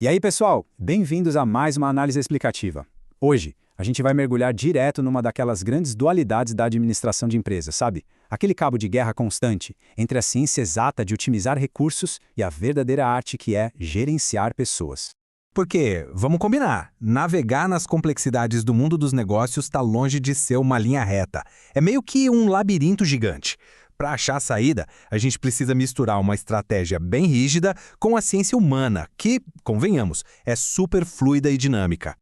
E aí, pessoal, bem-vindos a mais uma análise explicativa. Hoje, a gente vai mergulhar direto numa daquelas grandes dualidades da administração de empresas, sabe? Aquele cabo de guerra constante entre a ciência exata de otimizar recursos e a verdadeira arte que é gerenciar pessoas. Porque, vamos combinar, navegar nas complexidades do mundo dos negócios está longe de ser uma linha reta. É meio que um labirinto gigante. Para achar a saída, a gente precisa misturar uma estratégia bem rígida com a ciência humana, que, convenhamos, é super fluida e dinâmica.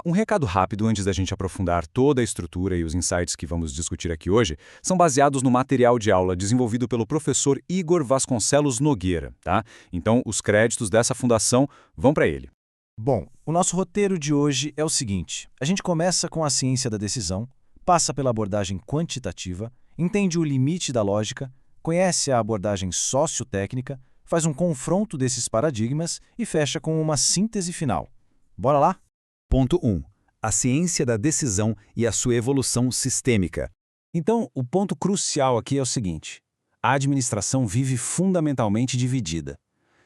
Um recado rápido antes da gente aprofundar toda a estrutura e os insights que vamos discutir aqui hoje são baseados no material de aula desenvolvido pelo professor Igor Vasconcelos Nogueira, tá? Então, os créditos dessa fundação vão para ele. Bom, o nosso roteiro de hoje é o seguinte. A gente começa com a ciência da decisão, passa pela abordagem quantitativa, entende o limite da lógica, conhece a abordagem sociotécnica, faz um confronto desses paradigmas e fecha com uma síntese final. Bora lá? Ponto 1. A ciência da decisão e a sua evolução sistêmica. Então, o ponto crucial aqui é o seguinte. A administração vive fundamentalmente dividida.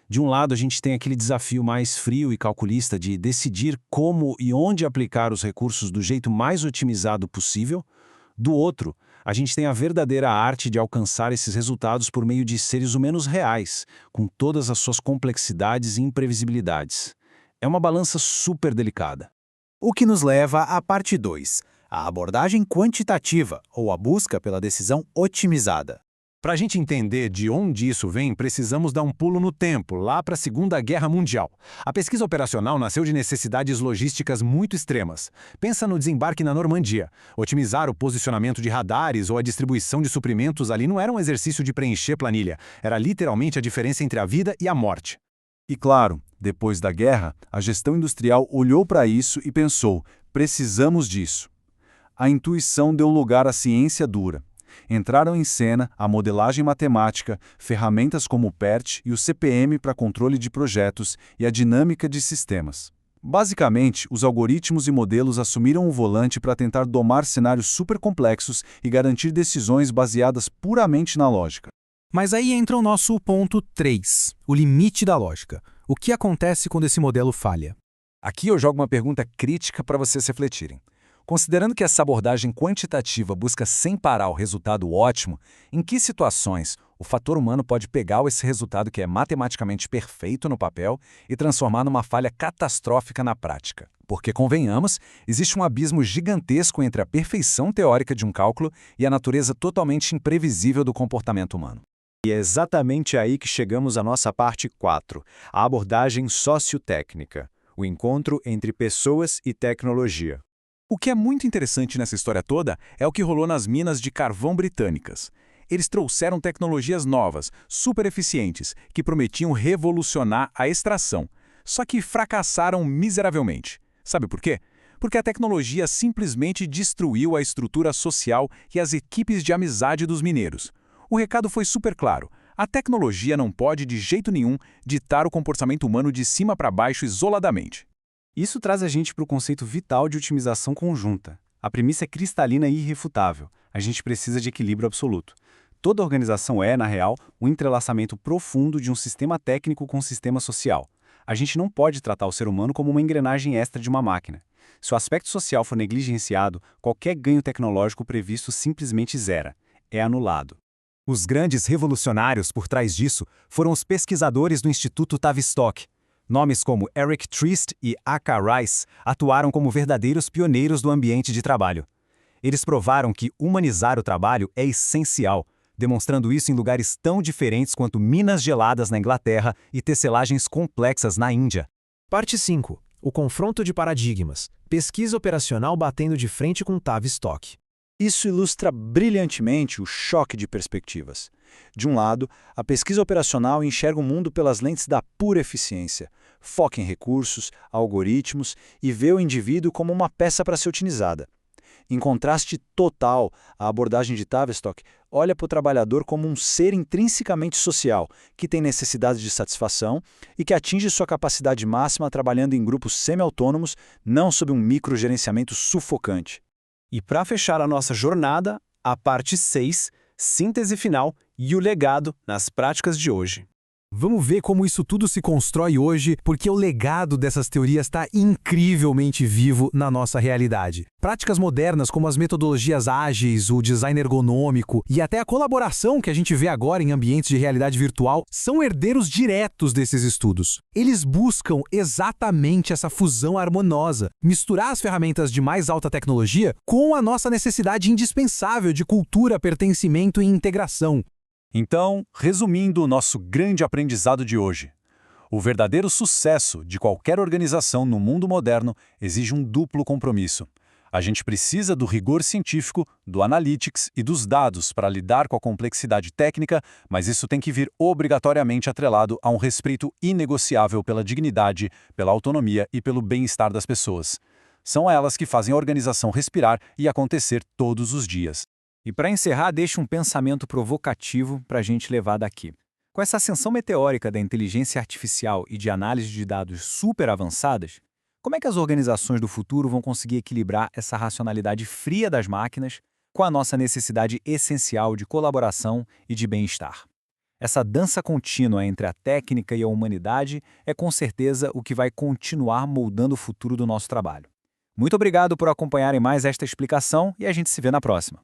De um lado, a gente tem aquele desafio mais frio e calculista de decidir como e onde aplicar os recursos do jeito mais otimizado possível. Do outro, a gente tem a verdadeira arte de alcançar esses resultados por meio de seres humanos reais, com todas as suas complexidades e imprevisibilidades. É uma balança super delicada. O que nos leva à parte 2, a abordagem quantitativa, ou a busca pela decisão otimizada. Para a gente entender de onde isso vem, precisamos dar um pulo no tempo, lá para a Segunda Guerra Mundial. A pesquisa operacional nasceu de necessidades logísticas muito extremas. Pensa no desembarque na Normandia. Otimizar o posicionamento de radares ou a distribuição de suprimentos ali não era um exercício de preencher planilha. Era literalmente a diferença entre a vida e a morte. E claro, depois da guerra, a gestão industrial olhou para isso e pensou, precisamos disso. A intuição deu lugar à ciência dura. Entraram em cena a modelagem matemática, ferramentas como o PERT e o CPM para controle de projetos e a dinâmica de sistemas. Basicamente, os algoritmos e modelos assumiram o volante para tentar domar cenários supercomplexos e garantir decisões baseadas puramente na lógica. Mas aí entra o nosso ponto 3, o limite da lógica. O que acontece quando esse modelo falha? Aqui eu jogo uma pergunta crítica para vocês refletirem. Considerando que essa abordagem quantitativa busca sem parar o resultado ótimo, em que situações o fator humano pode pegar esse resultado que é matematicamente perfeito no papel e transformar numa falha catastrófica na prática? Porque, convenhamos, existe um abismo gigantesco entre a perfeição teórica de um cálculo e a natureza totalmente imprevisível do comportamento humano. E é exatamente aí que chegamos à nossa parte 4, a abordagem sociotécnica, o encontro entre pessoas e tecnologia. O que é muito interessante nessa história toda é o que rolou nas minas de carvão britânicas. Eles trouxeram tecnologias novas, super eficientes, que prometiam revolucionar a extração, só que fracassaram miseravelmente. Sabe por quê? Porque a tecnologia simplesmente destruiu a estrutura social e as equipes de amizade dos mineiros. O recado foi super claro. A tecnologia não pode, de jeito nenhum, ditar o comportamento humano de cima para baixo isoladamente. Isso traz a gente para o conceito vital de otimização conjunta. A premissa é cristalina e irrefutável. A gente precisa de equilíbrio absoluto. Toda organização é, na real, um entrelaçamento profundo de um sistema técnico com um sistema social. A gente não pode tratar o ser humano como uma engrenagem extra de uma máquina. Se o aspecto social for negligenciado, qualquer ganho tecnológico previsto simplesmente zera. É anulado. Os grandes revolucionários por trás disso foram os pesquisadores do Instituto Tavistock. Nomes como Eric Trist e A.K. Rice atuaram como verdadeiros pioneiros do ambiente de trabalho. Eles provaram que humanizar o trabalho é essencial, demonstrando isso em lugares tão diferentes quanto minas geladas na Inglaterra e tecelagens complexas na Índia. Parte 5. O confronto de paradigmas. Pesquisa operacional batendo de frente com Tavistock. Isso ilustra brilhantemente o choque de perspectivas. De um lado, a pesquisa operacional enxerga o mundo pelas lentes da pura eficiência, foca em recursos, algoritmos e vê o indivíduo como uma peça para ser otimizada. Em contraste total, a abordagem de Tavistock olha para o trabalhador como um ser intrinsecamente social, que tem necessidades de satisfação e que atinge sua capacidade máxima trabalhando em grupos semi-autônomos, não sob um microgerenciamento sufocante. E para fechar a nossa jornada, a parte 6, síntese final e o legado nas práticas de hoje. Vamos ver como isso tudo se constrói hoje, porque o legado dessas teorias está incrivelmente vivo na nossa realidade. Práticas modernas como as metodologias ágeis, o design ergonômico e até a colaboração que a gente vê agora em ambientes de realidade virtual são herdeiros diretos desses estudos. Eles buscam exatamente essa fusão harmoniosa, misturar as ferramentas de mais alta tecnologia com a nossa necessidade indispensável de cultura, pertencimento e integração. Então, resumindo o nosso grande aprendizado de hoje, o verdadeiro sucesso de qualquer organização no mundo moderno exige um duplo compromisso. A gente precisa do rigor científico, do analytics e dos dados para lidar com a complexidade técnica, mas isso tem que vir obrigatoriamente atrelado a um respeito inegociável pela dignidade, pela autonomia e pelo bem-estar das pessoas. São elas que fazem a organização respirar e acontecer todos os dias. E para encerrar, deixo um pensamento provocativo para a gente levar daqui. Com essa ascensão meteórica da inteligência artificial e de análise de dados super avançadas, como é que as organizações do futuro vão conseguir equilibrar essa racionalidade fria das máquinas com a nossa necessidade essencial de colaboração e de bem-estar? Essa dança contínua entre a técnica e a humanidade é com certeza o que vai continuar moldando o futuro do nosso trabalho. Muito obrigado por acompanharem mais esta explicação e a gente se vê na próxima.